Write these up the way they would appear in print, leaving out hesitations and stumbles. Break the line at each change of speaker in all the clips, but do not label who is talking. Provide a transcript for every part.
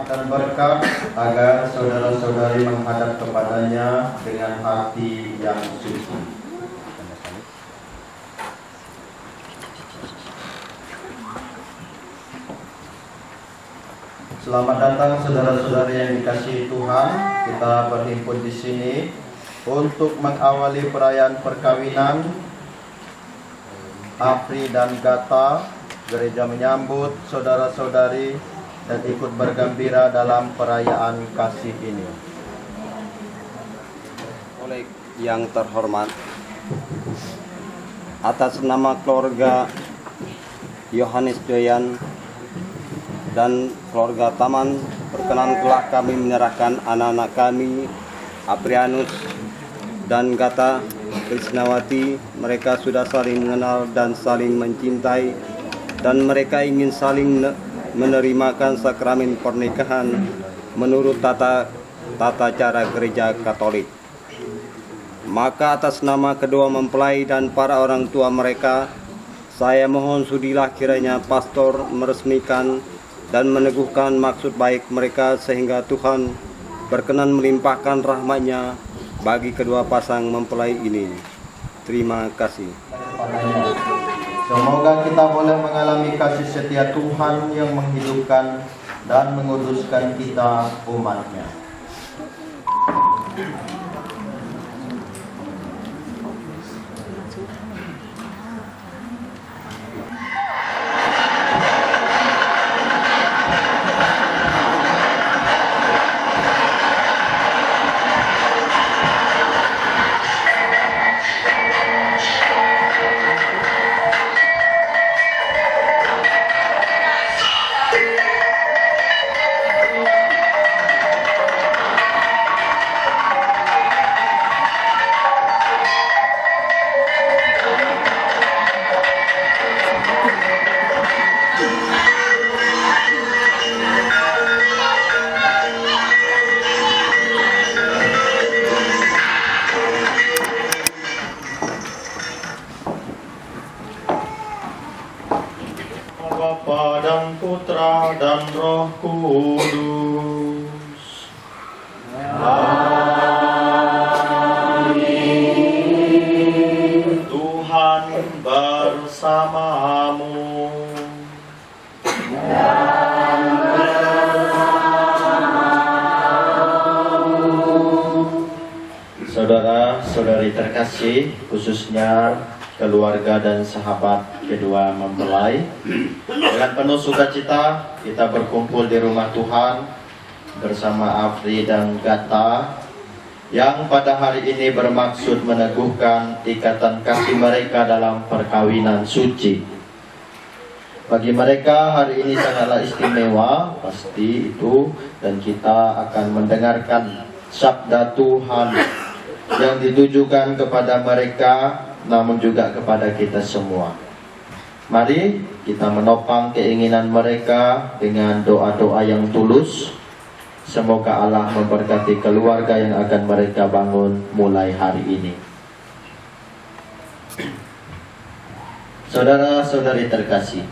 Dan berkat agar saudara-saudari menghadap kepadanya dengan hati yang suci. Selamat datang saudara-saudari yang dikasihi Tuhan. Kita berhimpun di sini untuk mengawali perayaan perkawinan Afri dan Gata. Gereja menyambut saudara-saudari dan ikut bergembira dalam perayaan kasih ini.
Oleh yang terhormat, atas nama keluarga Yohanes Doyan dan keluarga Taman, perkenankanlah kami menyerahkan anak-anak kami, Aprianus dan Gata Krisnawati. Mereka sudah saling mengenal dan saling mencintai, dan mereka ingin saling menerimakan sakramen pernikahan menurut tata cara gereja Katolik. Maka atas nama kedua mempelai dan para orang tua mereka, saya mohon sudilah kiranya pastor meresmikan dan meneguhkan maksud baik mereka sehingga Tuhan berkenan melimpahkan rahmat-Nya bagi kedua pasang mempelai ini. Terima kasih.
Semoga kita boleh mengalami kasih setia Tuhan yang menghidupkan dan menguduskan kita umat-Nya. Bapa dan Putra dan Roh Kudus. Amin. Tuhan bersamamu. Dan bersamamu. Saudara-saudari terkasih, khususnya keluarga dan sahabat kedua mempelai, dengan penuh sukacita kita berkumpul di rumah Tuhan bersama Afri dan Gata yang pada hari ini bermaksud meneguhkan ikatan kasih mereka dalam perkawinan suci. Bagi mereka hari ini sangatlah istimewa, pasti itu, dan kita akan mendengarkan sabda Tuhan yang ditujukan kepada mereka namun juga kepada kita semua. Mari kita menopang keinginan mereka dengan doa-doa yang tulus. Semoga Allah memberkati keluarga yang akan mereka bangun mulai hari ini. Saudara-saudari terkasih,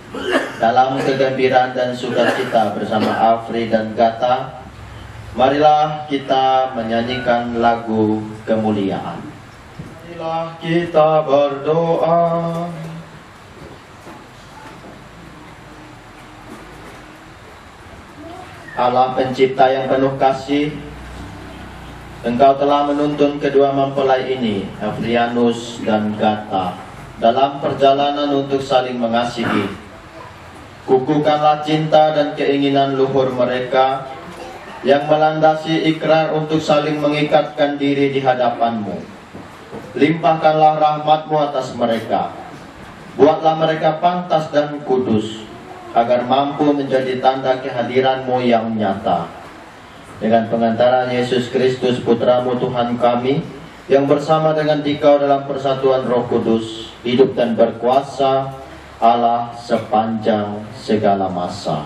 dalam kegembiraan dan sukacita bersama Afri dan Gata, marilah kita menyanyikan lagu kemuliaan. Marilah kita berdoa. Allah pencipta yang penuh kasih, Engkau telah menuntun kedua mempelai ini, Afrianus dan Gata, dalam perjalanan untuk saling mengasihi. Kukuhkanlah cinta dan keinginan luhur mereka yang melandasi ikrar untuk saling mengikatkan diri di hadapan-Mu. Limpahkanlah rahmat-Mu atas mereka. Buatlah mereka pantas dan kudus, agar mampu menjadi tanda kehadiran-Mu yang nyata. Dengan pengantaran Yesus Kristus Putra-Mu Tuhan kami, yang bersama dengan Dikau dalam persatuan Roh Kudus, hidup dan berkuasa Allah sepanjang segala masa.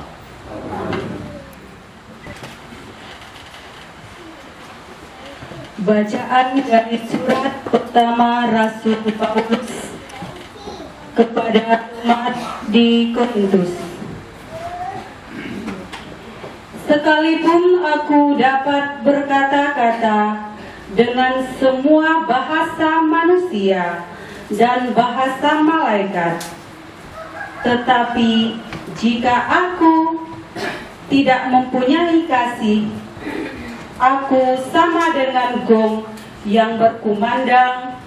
Bacaan dari surat pertama Rasul Paulus kepada umat di Korintus. Sekalipun aku dapat berkata-kata dengan semua bahasa manusia dan bahasa malaikat, tetapi jika aku tidak mempunyai kasih, aku sama dengan gong yang berkumandang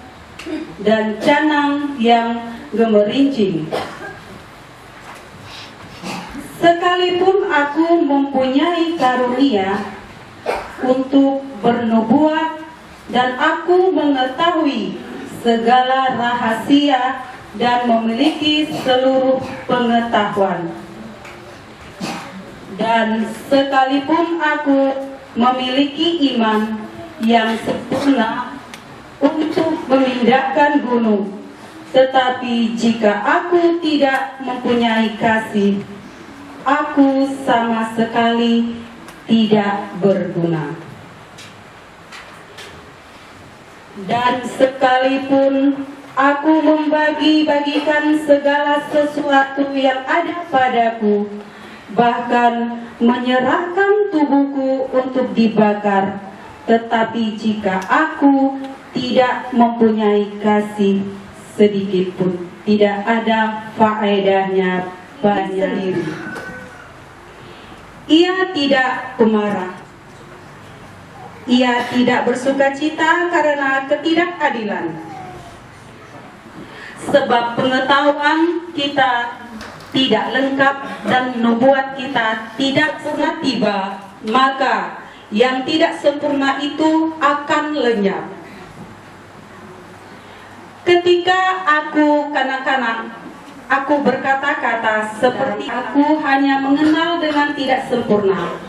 dan canang yang gemerincing. Sekalipun aku mempunyai karunia untuk bernubuat dan aku mengetahui segala rahasia dan memiliki seluruh pengetahuan, dan sekalipun aku memiliki iman yang sempurna untuk memindahkan gunung, tetapi jika aku tidak mempunyai kasih, aku sama sekali tidak berguna. Dan sekalipun aku membagi-bagikan segala sesuatu yang ada padaku, bahkan menyerahkan tubuhku untuk dibakar, tetapi jika aku tidak mempunyai kasih sedikit pun, tidak ada faedahnya bagi diri. Ia tidak pemarah, ia tidak bersukacita karena ketidakadilan, sebab pengetahuan kita tidak lengkap dan nubuat kita tidak pernah tiba, maka yang tidak sempurna itu akan lenyap. Ketika aku kanak-kanak, aku berkata-kata seperti aku hanya mengenal dengan tidak sempurna,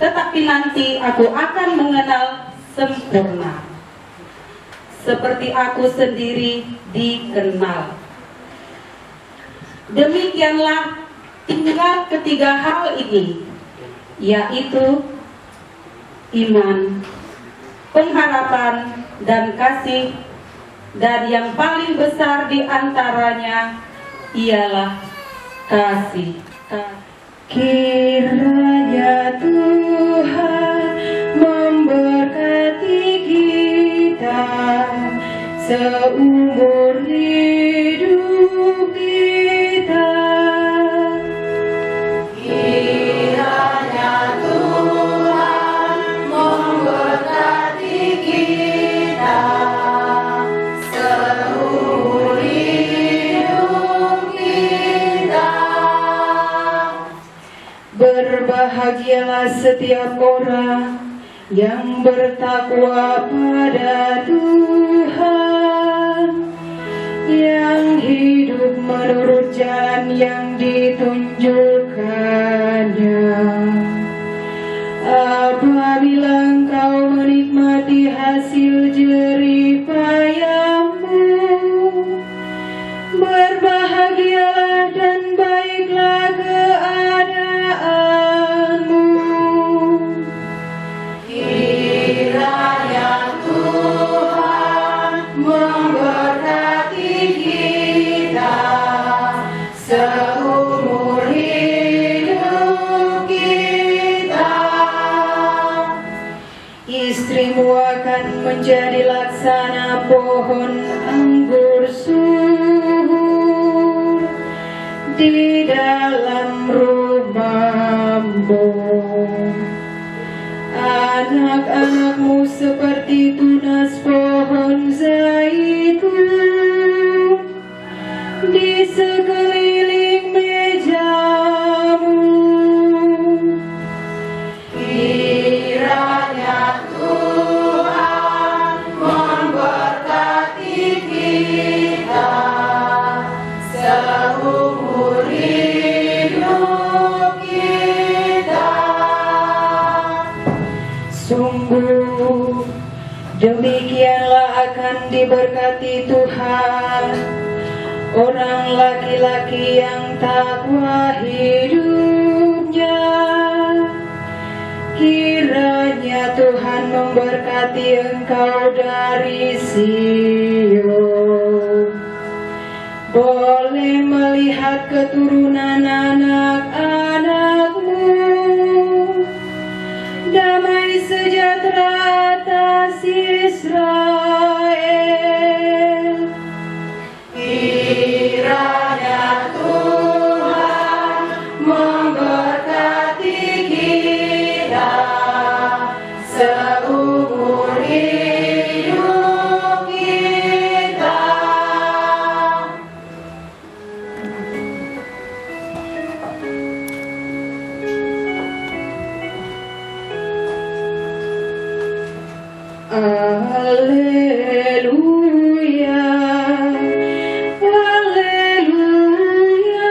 tetapi nanti aku akan mengenal sempurna, seperti aku sendiri dikenal. Demikianlah tinggal ketiga hal ini, yaitu iman, pengharapan, dan kasih, dan yang paling besar di antaranya ialah kasih. Kiranya Tuhan memberkati kita seumur hidup kita. Kiranya Tuhan memberkati kita seumur hidup kita. Berbahagialah setiap orang yang bertakwa pada Tuhan, yang hidup menurut jalan yang ditunjukkannya. Apabila engkau menikmati hasil jerih payahmu, berbahagialah dan baiklah keadaanmu. Kiranya Tuhan memberkati kita seumur hidup kita. Istrimu akan menjadi laksana pohon anggur subur di dalam rumahmu.
anak-anakmu seperti tunas pohon zaitun di sekeliling mejamu. Kiranya Tuhan memberkati kita seumur hidup kita. Sungguh demikianlah akan diberkati Tuhan orang laki-laki yang takwa hidupnya. Kiranya Tuhan memberkati engkau dari Sion. Boleh melihat keturunan anak-anakmu, damai sejahtera atas Israel. Kiranya Tuhan memberkati kita seumur hidup kita. Haleluya, haleluya, haleluya,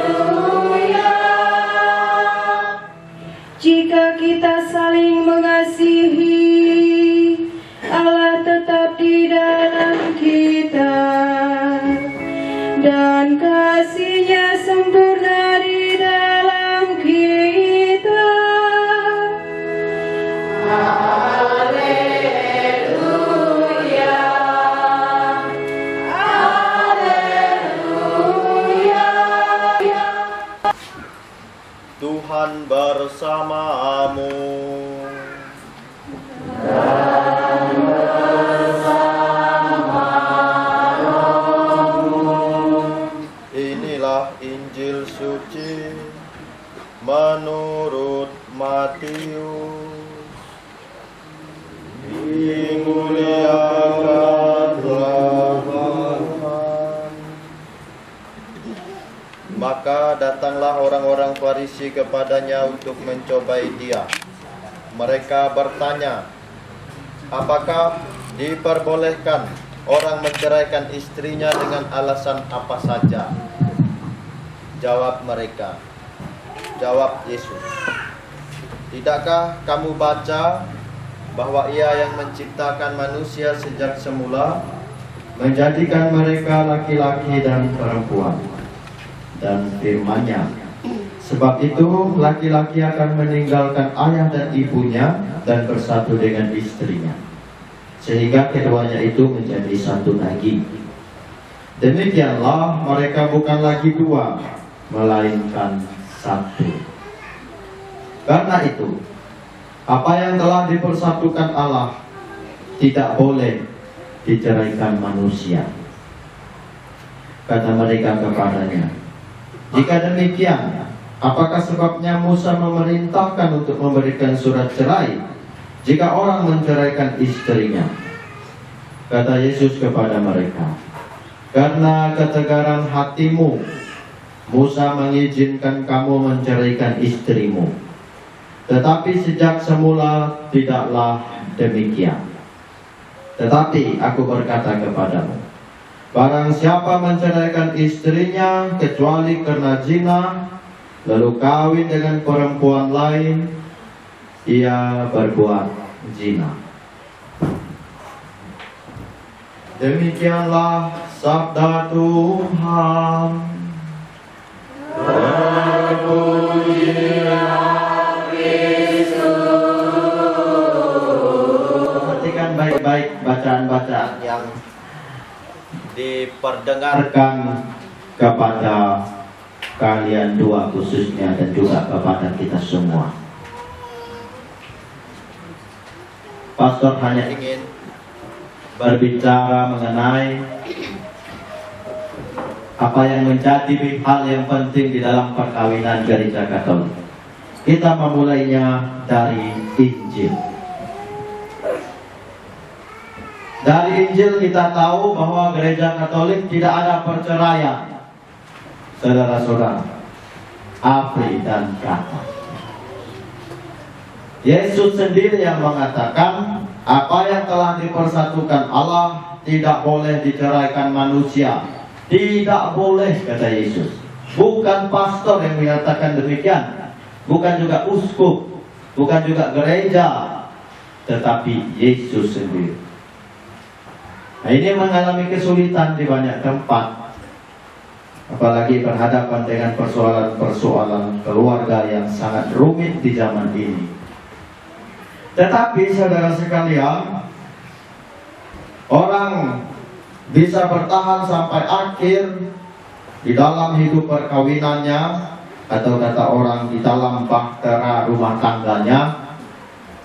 haleluya. Jika kita saling mengasihi, Allah tetap di dalam kita dan kasih-Nya sempurna di dalam kita. Haleluya, haleluya.
Tuhan bersamamu. Inilah Injil suci menurut Matius. Dimuliakanlah Tuhan. Maka datanglah orang-orang Farisi kepadanya untuk mencobai dia. Mereka bertanya, apakah diperbolehkan orang menceraikan istrinya dengan alasan apa saja? Jawab Yesus, tidakkah kamu baca bahwa Ia yang menciptakan manusia sejak semula, menjadikan mereka laki-laki dan perempuan, dan firman-Nya, sebab itu laki-laki akan meninggalkan ayah dan ibunya dan bersatu dengan istrinya, sehingga keduanya itu menjadi satu daging. Demikianlah mereka bukan lagi dua, melainkan satu. Karena itu, apa yang telah dipersatukan Allah tidak boleh diceraikan manusia. Kata mereka kepadanya, jika demikian, apakah sebabnya Musa memerintahkan untuk memberikan surat cerai jika orang menceraikan istrinya? Kata Yesus kepada mereka, karena ketegaran hatimu, Musa mengizinkan kamu menceraikan istrimu. Tetapi sejak semula tidaklah demikian. Tetapi aku berkata kepadamu, barang siapa menceraikan istrinya kecuali karena zina, lalu kawin dengan perempuan lain, ia berbuat zina. Demikianlah sabda Tuhan. Perhatikan baik-baik bacaan-bacaan yang diperdengarkan kepada kalian dua khususnya dan juga kepada kita semua. Pastor hanya ingin berbicara mengenai apa yang menjadi hal yang penting di dalam perkawinan gereja Katolik. Kita memulainya dari Injil. Dari Injil kita tahu bahwa gereja Katolik tidak ada perceraian, saudara-saudara, Apri dan Kata. Yesus sendiri yang mengatakan, apa yang telah dipersatukan Allah tidak boleh diceraikan manusia. Tidak boleh, kata Yesus. Bukan pastor yang menyatakan demikian, bukan juga uskup, bukan juga gereja, tetapi Yesus sendiri. Nah, ini mengalami kesulitan di banyak tempat, apalagi berhadapan dengan persoalan-persoalan keluarga yang sangat rumit di zaman ini. Tetapi saudara sekalian, orang bisa bertahan sampai akhir di dalam hidup perkawinannya, atau kata orang di dalam bahtera rumah tangganya,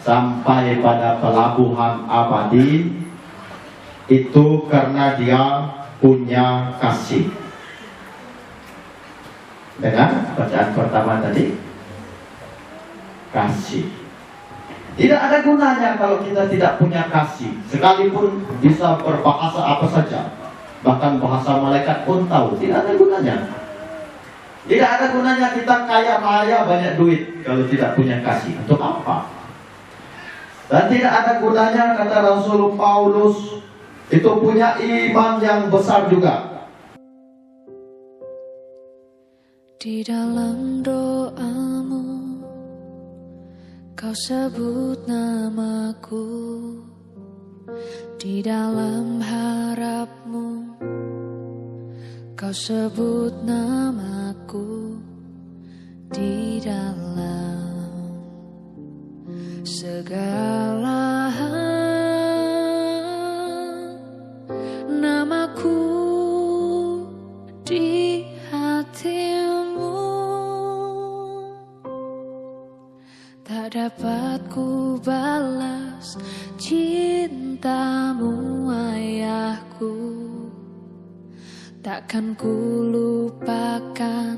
sampai pada pelabuhan abadi, itu karena dia punya kasih. Dengan bacaan pertama tadi, kasih. Tidak ada gunanya kalau kita tidak punya kasih. Sekalipun bisa berbahasa apa saja, bahkan bahasa malaikat pun tahu, tidak ada gunanya. Tidak ada gunanya kita kaya raya banyak duit kalau tidak punya kasih. Untuk apa? Dan tidak ada gunanya, kata Rasul Paulus, itu punya iman yang besar juga.
Di dalam doamu Kau sebut namaku, di dalam harapmu Kau sebut namaku, di dalam segala hal namaku di hatimu. Tak dapat ku balas cintamu ayahku, takkan ku lupakan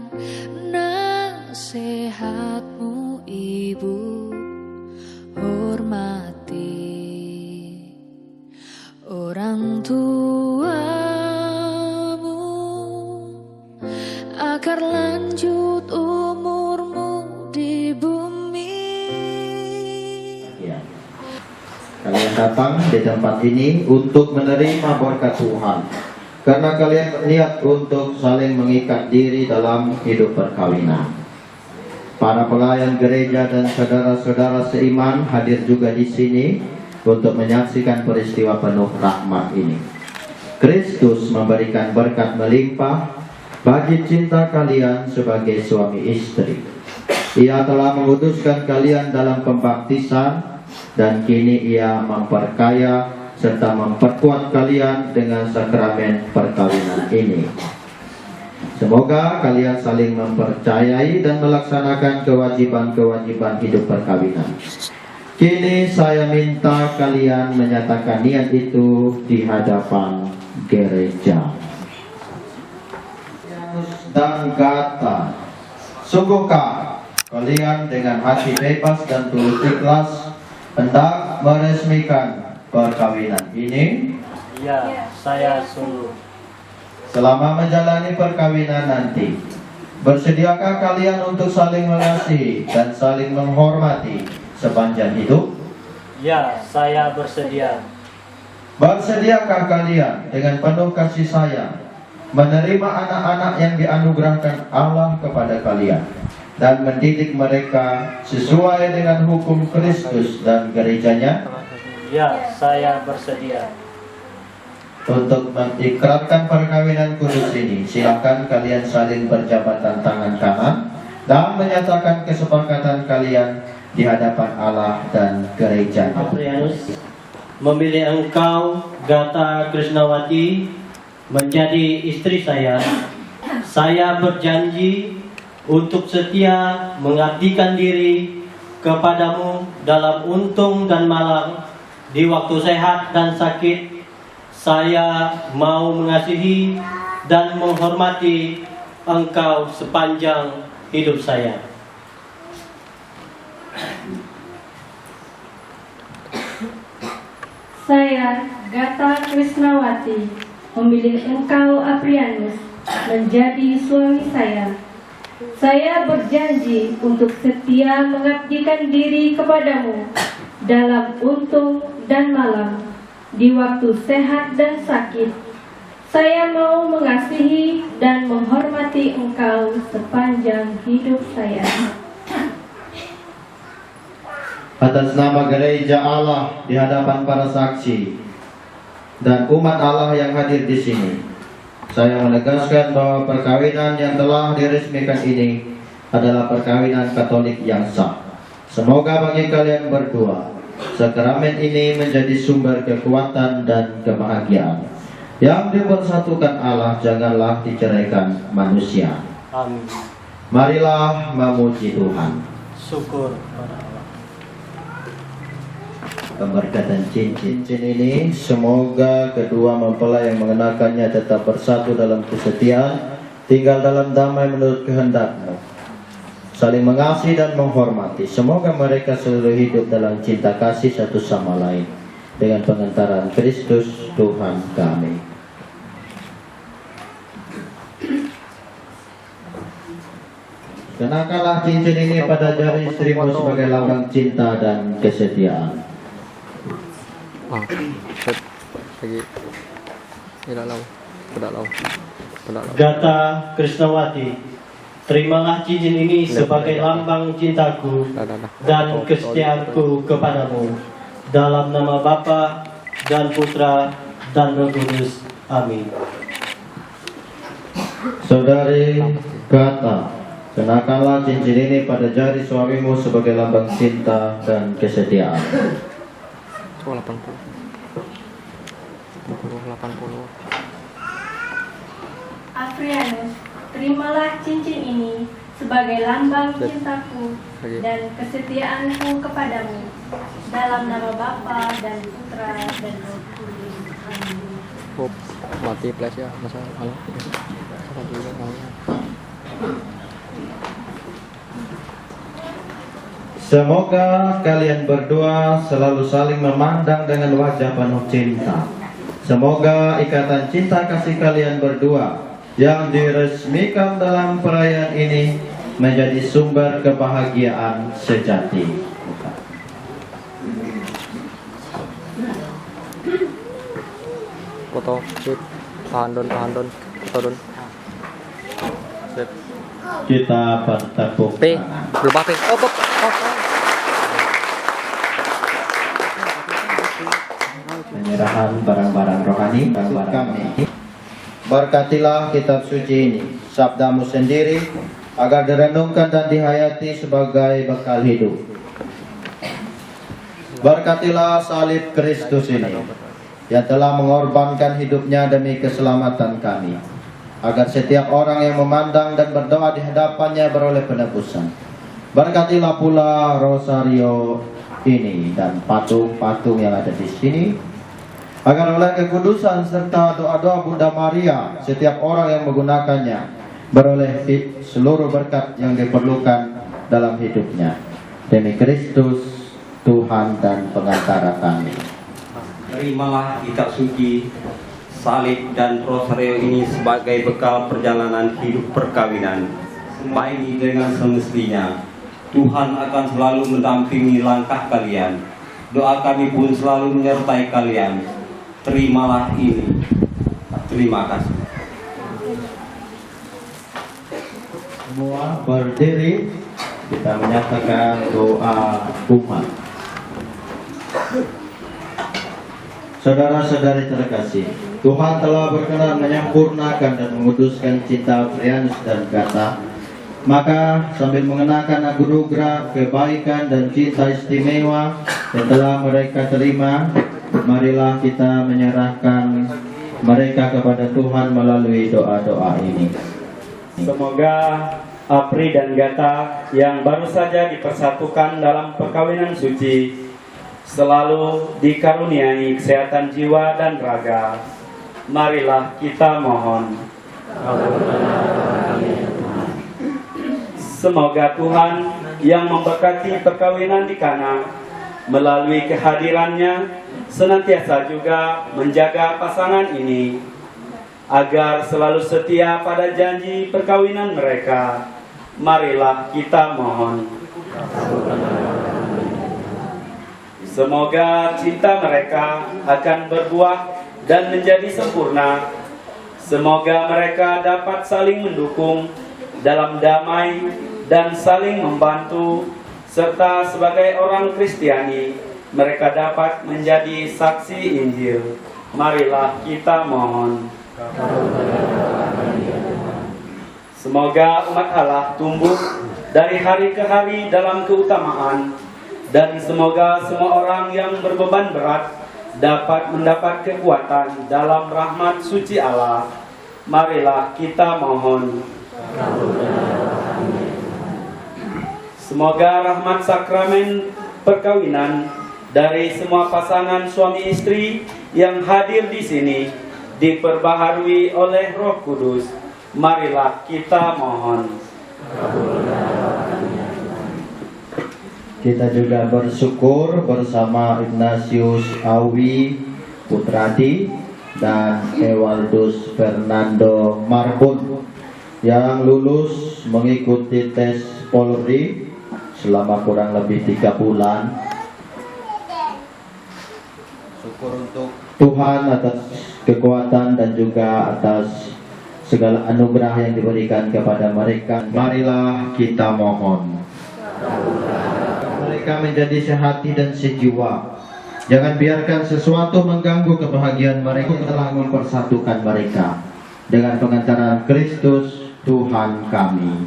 nasihatmu ibu. Hormati orang tuamu agar lanjut umurmu di bumi.
Kalian datang di tempat ini untuk menerima berkat Tuhan, karena kalian berniat untuk saling mengikat diri dalam hidup perkawinan. Para pelayan gereja dan saudara-saudara seiman hadir juga di sini untuk menyaksikan peristiwa penuh rahmat ini. Kristus memberikan berkat melimpah bagi cinta kalian sebagai suami istri. Ia telah menguduskan kalian dalam pembaptisan, dan kini ia memperkaya serta memperkuat kalian dengan sakramen perkawinan ini. Semoga kalian saling mempercayai dan melaksanakan kewajiban-kewajiban hidup perkawinan. Kini saya minta kalian menyatakan niat itu di hadapan gereja. Dan kata, sungguhkah kalian dengan hati bebas dan tulus ikhlas hendak meresmikan perkawinan ini?
Ya, saya sungguh.
Selama menjalani perkawinan nanti, bersediakah kalian untuk saling mengasihi dan saling menghormati sepanjang hidup?
Ya, saya bersedia.
Bersediakah kalian dengan penuh kasih sayang menerima anak-anak yang dianugerahkan Allah kepada kalian dan mendidik mereka sesuai dengan hukum Kristus dan gerejanya?
Ya, saya bersedia.
Untuk mengikrarkan perkawinan kudus ini, silakan kalian saling berjabatan tangan kanan dan menyatakan kesepakatan kalian di hadapan Allah dan gereja.
Aprianus memilih engkau, Gata Krisnawati, menjadi istri saya. Saya berjanji untuk setia mengabdikan diri kepadamu dalam untung dan malang, di waktu sehat dan sakit. Saya mau mengasihi, dan menghormati Engkau sepanjang hidup saya.
Saya, Gata Krisnawati, memilih Engkau, Aprianus, menjadi suami saya. Saya berjanji untuk setia mengabdikan diri kepadamu dalam untung dan malam, di waktu sehat dan sakit. Saya mau mengasihi dan menghormati Engkau sepanjang hidup saya.
Atas nama gereja Allah di hadapan para saksi dan umat Allah yang hadir di sini, saya menegaskan bahwa perkawinan yang telah diresmikan ini adalah perkawinan Katolik yang sah. Semoga bagi kalian berdua, sakramen ini menjadi sumber kekuatan dan kebahagiaan. Yang dipersatukan Allah janganlah diceraikan manusia.
Amin.
Marilah memuji Tuhan.
Syukur kepada Allah.
Pemberkatan cincin ini, semoga kedua mempelai yang mengenakannya tetap bersatu dalam kesetiaan, tinggal dalam damai menurut kehendak-Mu, saling mengasihi dan menghormati. Semoga mereka selalu hidup dalam cinta kasih satu sama lain, dengan pengentaran Kristus Tuhan kami. Kenakanlah cincin ini pada jari istrimu sebagai lambang cinta dan kesetiaan.
Gata Krisnawati, terimalah cincin ini sebagai lambang cintaku dan kesetiaanku kepadamu, dalam nama Bapa dan Putra dan Roh Kudus. Amin.
Saudari Gata, kenakanlah cincin ini pada jari suamimu sebagai lambang cinta dan kesetiaan.
80.
Aprianus, terimalah cincin ini sebagai lambang cintaku dan kesetiaanku kepadamu, dalam nama Bapa dan Putra dan Roh Kudus. Amin.
Mati flash ya, masa halo.
Semoga kalian berdua selalu saling memandang dengan wajah penuh cinta. Semoga ikatan cinta kasih kalian berdua yang diresmikan dalam perayaan ini menjadi sumber kebahagiaan sejati.
Foto, sip. Tahan don, foto don. Sip.
Kita bertepuk
P, lupa P. Oh.
Penyerahan barang-barang rohani barang kami. Berkatilah kitab suci ini, sabdamu sendiri, agar direnungkan dan dihayati sebagai bekal hidup. Berkatilah salib Kristus ini, yang telah mengorbankan hidupnya demi keselamatan kami, agar setiap orang yang memandang dan berdoa di hadapannya beroleh penebusan. Berkatilah pula rosario ini dan patung-patung yang ada di sini, agar oleh kekudusan serta doa-doa Bunda Maria setiap orang yang menggunakannya beroleh seluruh berkat yang diperlukan dalam hidupnya. Demi Kristus Tuhan dan pengantara kami.
Terimalah kitab suci, salib dan rosario ini sebagai bekal perjalanan hidup perkawinan. Baik dengan semestinya, Tuhan akan selalu mendampingi langkah kalian. Doa kami pun selalu menyertai kalian. Terimalah ini. Terima kasih.
Semua berdiri, kita menyatakan doa umat. Saudara-saudari terkasih, Tuhan telah berkenan menyempurnakan dan menguduskan cinta Aprianus dan Gata. Maka sambil mengenakan anugerah, kebaikan dan cinta istimewa yang telah mereka terima, marilah kita menyerahkan mereka kepada Tuhan melalui doa-doa ini.
Semoga Apri dan Gata yang baru saja dipersatukan dalam perkawinan suci selalu dikaruniai kesehatan jiwa dan raga. Marilah kita mohon. Semoga Tuhan yang memberkati perkawinan di Kana melalui kehadirannya senantiasa juga menjaga pasangan ini agar selalu setia pada janji perkawinan mereka. Marilah kita mohon. Semoga cinta mereka akan berbuah dan menjadi sempurna. Semoga mereka dapat saling mendukung dalam damai dan saling membantu, serta sebagai orang Kristiani mereka dapat menjadi saksi Injil. Marilah kita mohon. Semoga umat Allah tumbuh dari hari ke hari dalam keutamaan, dan semoga semua orang yang berbeban berat dapat mendapat kekuatan dalam rahmat suci Allah. Marilah kita mohon. Semoga rahmat sakramen perkawinan dari semua pasangan suami istri yang hadir di sini diperbaharui oleh Roh Kudus. Marilah kita mohon.
Kita juga bersyukur bersama Ignatius Awi Putradi dan Ewaldus Fernando Marbun yang lulus mengikuti tes Polri selama kurang lebih 3 bulan. Syukur untuk Tuhan atas kekuatan dan juga atas segala anugerah yang diberikan kepada mereka. Marilah kita mohon. Mereka menjadi sehati dan sejiwa. Jangan biarkan sesuatu mengganggu kebahagiaan mereka. Telah mempersatukan mereka dengan pengantaran Kristus Tuhan kami.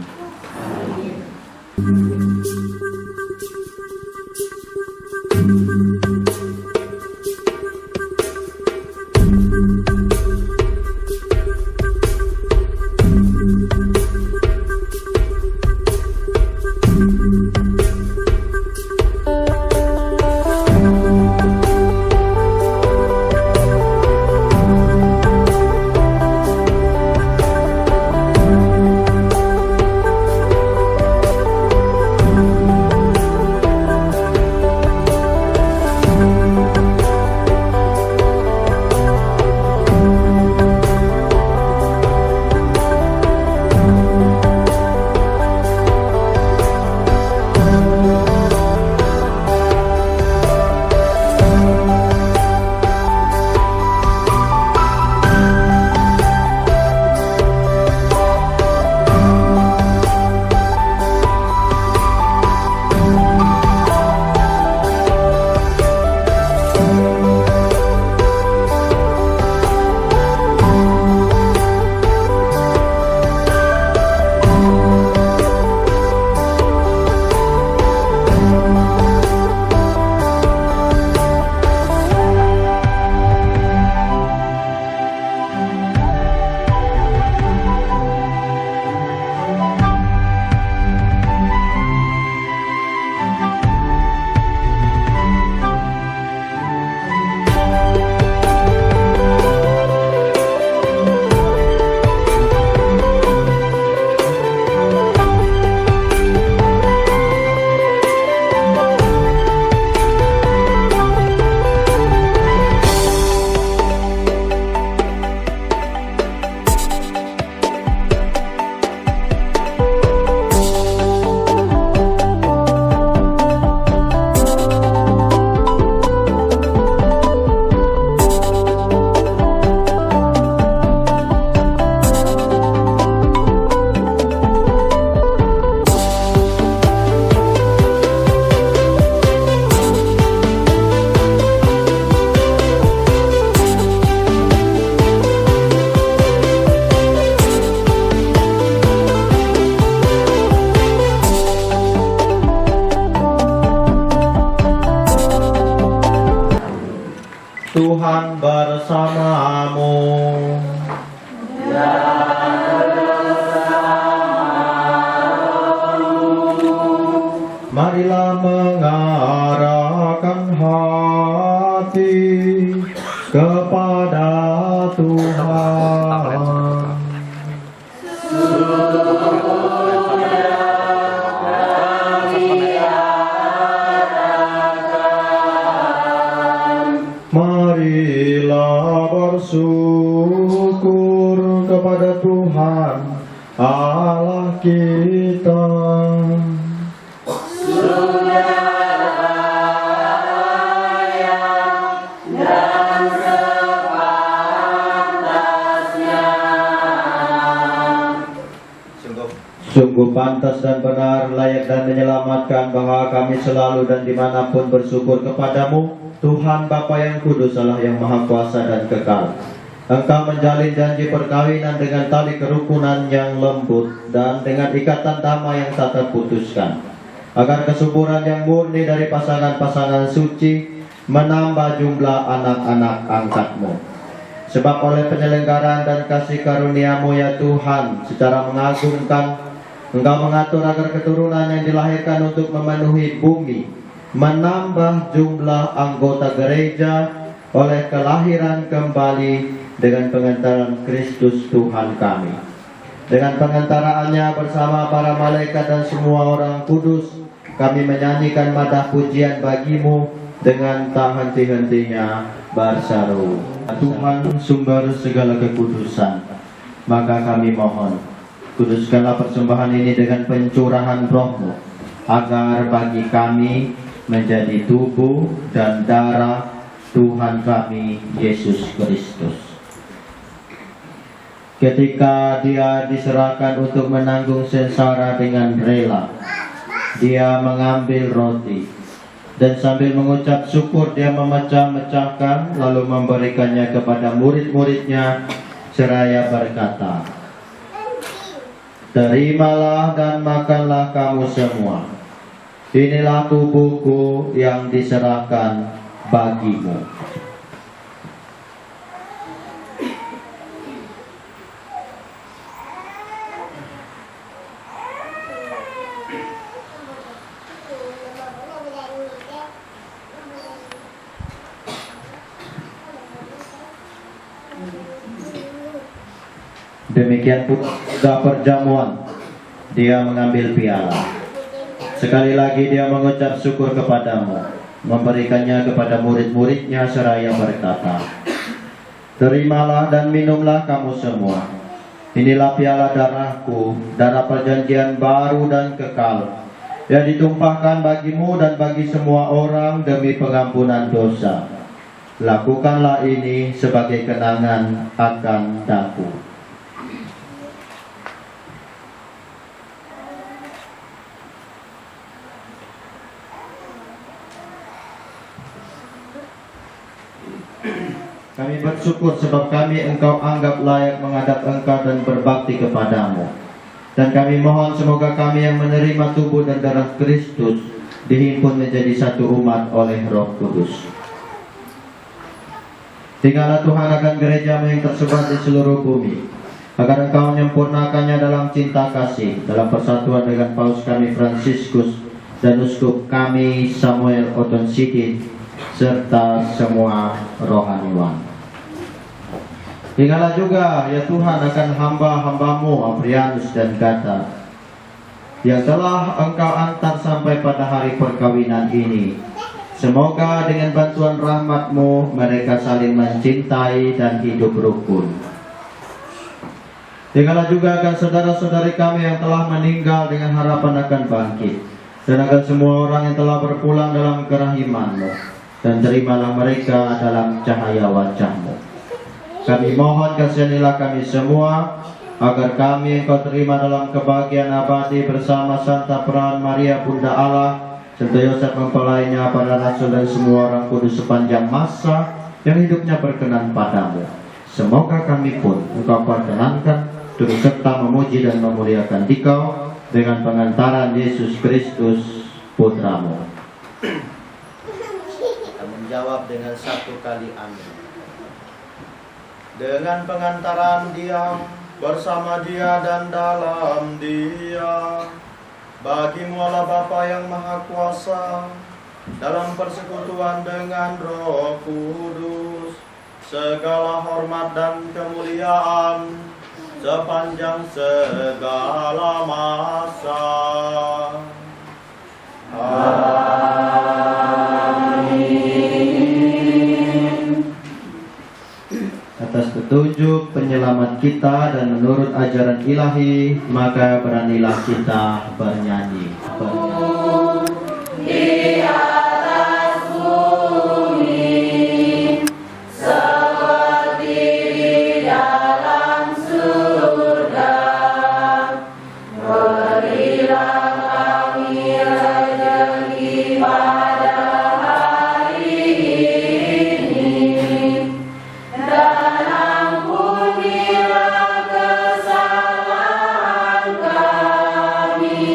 Tuhan bersamamu. Marilah mengarahkan hati kepada Tuhan. Marilah bersyukur kepada Tuhan Allah kita. Sungguh pantas dan benar, layak dan menyelamatkan bahwa kami selalu dan dimanapun bersyukur kepadamu, Tuhan Bapa yang kudus, Allah yang maha kuasa dan kekal. Engkau menjalin janji perkawinan dengan tali kerukunan yang lembut dan dengan ikatan damai yang tak terputuskan, agar kesuburan yang murni dari pasangan-pasangan suci menambah jumlah anak-anak angkatmu. Sebab oleh penyelenggaraan dan kasih karuniamu ya Tuhan, secara mengagumkan Engkau mengatur agar keturunan yang dilahirkan untuk memenuhi bumi menambah jumlah anggota gereja oleh kelahiran kembali dengan pengantaran Kristus Tuhan kami. Dengan pengantaraannya bersama para malaikat dan semua orang kudus, kami menyanyikan madah pujian bagimu dengan tak henti-hentinya berseru. Tuhan sumber segala kekudusan, maka kami mohon, kuduskanlah persembahan ini dengan pencurahan roh-Mu, agar bagi kami menjadi tubuh dan darah Tuhan kami Yesus Kristus. Ketika Dia diserahkan untuk menanggung sengsara dengan rela, Dia mengambil roti dan sambil mengucap syukur Dia memecah-mecahkan lalu memberikannya kepada murid-muridnya seraya berkata, "Terimalah dan makanlah kamu semua. Inilah tubuhku yang diserahkan bagimu." Demikian pula perjamuan, Dia mengambil piala. Sekali lagi Dia mengucap syukur kepadamu, memberikannya kepada murid-muridnya seraya berkata, "Terimalah dan minumlah kamu semua. Inilah piala darahku, darah perjanjian baru dan kekal, yang ditumpahkan bagimu dan bagi semua orang demi pengampunan dosa. Lakukanlah ini sebagai kenangan akan daku." Kami bersyukur sebab kami Engkau anggap layak menghadap Engkau dan berbakti kepadamu. Dan kami mohon semoga kami yang menerima tubuh dan darah Kristus dihimpun menjadi satu umat oleh Roh Kudus. Tinggallah Tuhan akan gereja-Mu yang tersebar di seluruh bumi, agar Engkau menyempurnakannya dalam cinta kasih, dalam persatuan dengan Paus kami Fransiskus dan Uskup kami Samuel Oton Sidik, serta semua rohaniwan. Tinggallah juga ya Tuhan akan hamba-hambamu Aprianus dan Gata, yang telah Engkau antar sampai pada hari perkawinan ini. Semoga dengan bantuan rahmat-Mu mereka saling mencintai dan hidup rukun. Tinggallah juga akan saudara-saudari kami yang telah meninggal dengan harapan akan bangkit, dan akan semua orang yang telah berpulang dalam kerahiman-Mu, dan terimalah mereka dalam cahaya wajah-Mu. Kami mohon kasihanilah kami semua, agar kami Engkau terima dalam kebahagiaan abadi bersama Santa Peran Maria Bunda Allah, Santo Yosef mempelainya, para rasul dan semua orang kudus sepanjang masa yang hidupnya berkenan padamu. Semoga kami pun Engkau perkenankan turut serta memuji dan memuliakan Dikau dengan pengantaran Yesus Kristus Putramu. Kita menjawab dengan satu kali amin. Dengan pengantaran Dia, bersama Dia dan dalam Dia, bagimu Allah Bapa yang Maha Kuasa, dalam persekutuan dengan Roh Kudus, segala hormat dan kemuliaan sepanjang segala masa. Amin. Atas petunjuk penyelamat kita dan menurut ajaran ilahi, maka beranilah kita bernyanyi. Di atas bumi, seperti di dalam surga, berilah kami rezeki pada hari ini, dan ampunilah kesalahan kami,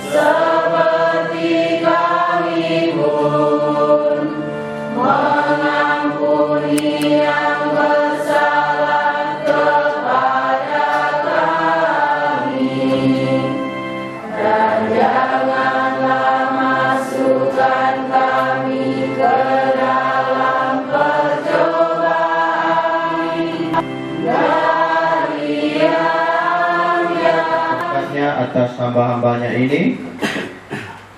seperti kami pun mengampuni yang bersalah kepada kami, dan janganlah masukkan kami ke dalam percobaan, dari yang atas hamba-hambanya ini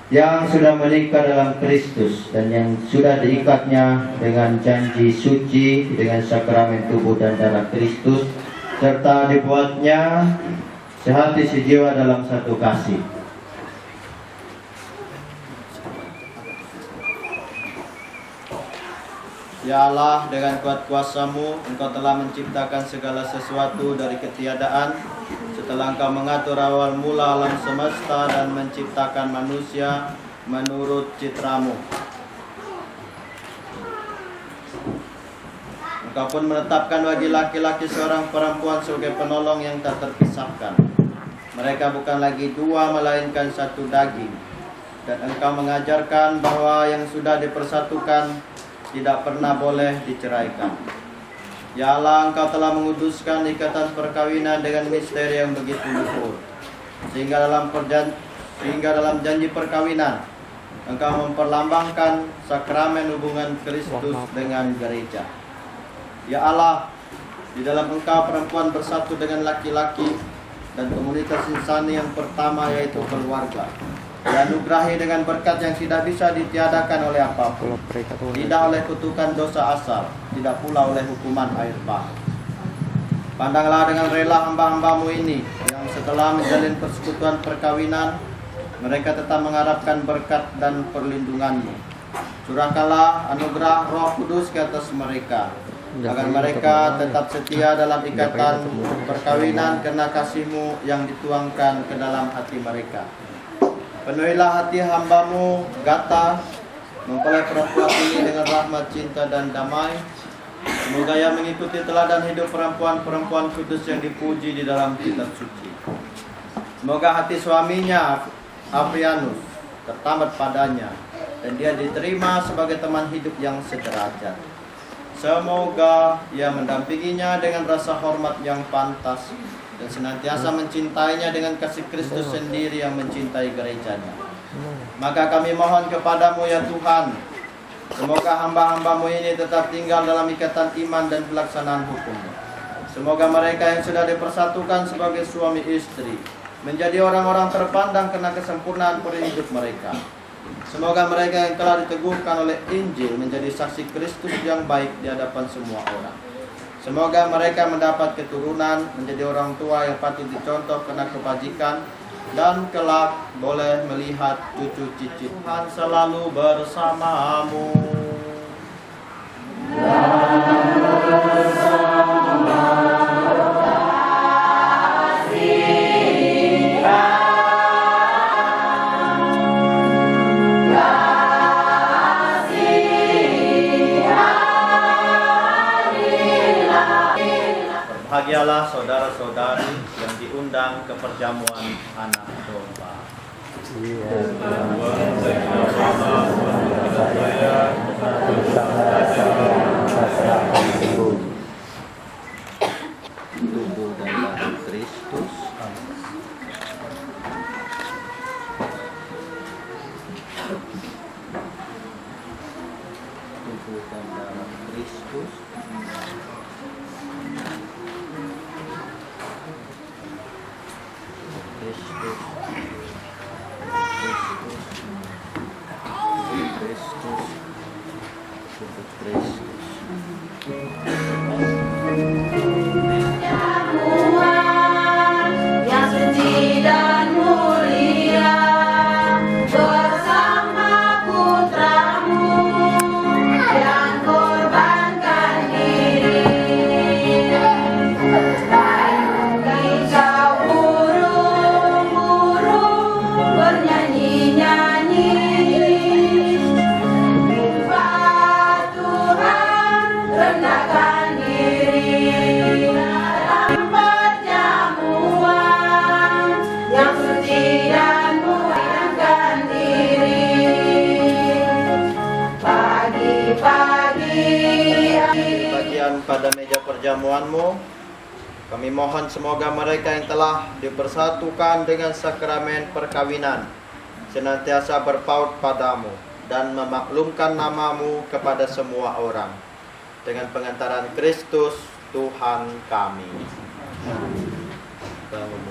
yang sudah menikah dalam Kristus dan yang sudah diikatnya dengan janji suci dengan sakramen tubuh dan darah Kristus, serta dibuatnya sehati sejiwa dalam satu kasih. Ya Allah, dengan kuat kuasa-Mu, Engkau telah menciptakan segala sesuatu dari ketiadaan, setelah Engkau mengatur awal mula alam semesta dan menciptakan manusia menurut citra-Mu. Engkau pun menetapkan bagi laki-laki seorang perempuan sebagai penolong yang tak terpisahkan. Mereka bukan lagi dua, melainkan satu daging. Dan Engkau mengajarkan bahwa yang sudah dipersatukan tidak pernah boleh diceraikan. Ya Allah, Engkau telah menguduskan ikatan perkawinan dengan misteri yang begitu luhur, sehingga dalam janji perkawinan Engkau memperlambangkan sakramen hubungan Kristus dengan gereja. Ya Allah, di dalam Engkau perempuan bersatu dengan laki-laki, dan komunitas insani yang pertama yaitu keluarga dianugerahi dengan berkat yang tidak bisa ditiadakan oleh apapun, tidak oleh kutukan dosa asal, tidak pula oleh hukuman air bah. Pandanglah dengan rela hamba-hamba-Mu ini yang setelah menjalin persekutuan perkawinan, mereka tetap mengharapkan berkat dan perlindungan-Mu. Curahkanlah anugerah Roh Kudus ke atas mereka, agar mereka tetap setia dalam ikatan perkawinan karena kasih-Mu yang dituangkan ke dalam hati mereka. Penuhilah hati hamba-Mu, Gata, mempelai perempuan ini dengan rahmat, cinta, dan damai. Semoga ia mengikuti teladan hidup perempuan-perempuan kudus yang dipuji di dalam kitab suci. Semoga hati suaminya, Afrianus, tertambat padanya, dan dia diterima sebagai teman hidup yang sederajat. Semoga ia mendampinginya dengan rasa hormat yang pantas, dan senantiasa mencintainya dengan kasih Kristus sendiri yang mencintai gerejanya. Maka kami mohon kepadamu ya Tuhan, semoga hamba-hamba-Mu ini tetap tinggal dalam ikatan iman dan pelaksanaan hukum. Semoga mereka yang sudah dipersatukan sebagai suami istri menjadi orang-orang terpandang karena kesempurnaan perihidup mereka. Semoga mereka yang telah diteguhkan oleh Injil menjadi saksi Kristus yang baik di hadapan semua orang. Semoga mereka mendapat keturunan, menjadi orang tua yang patut dicontoh karena kebajikan, dan kelak boleh melihat cucu cicit. Tuhan selalu bersamamu. Berbahagialah saudara-saudari yang diundang ke perjamuan anak domba. Tubuh dan darah Kristus. Tubuh dan darah Kristus.
yang suci dan mulia bersama putramu yang korbankan diri. Kicau burung-burung bernyanyi-nyanyi, Tuhan rendahkan diri dalam perjamuan yang suci dan muliakan diri. Pagi-pagi
Bagian pada meja perjamuanmu, kami mohon semoga mereka yang telah dipersatukan dengan sakramen perkawinan senantiasa berpaut padamu dan memaklumkan namamu kepada semua orang. Dengan pengantaran Kristus Tuhan kami. Bangun.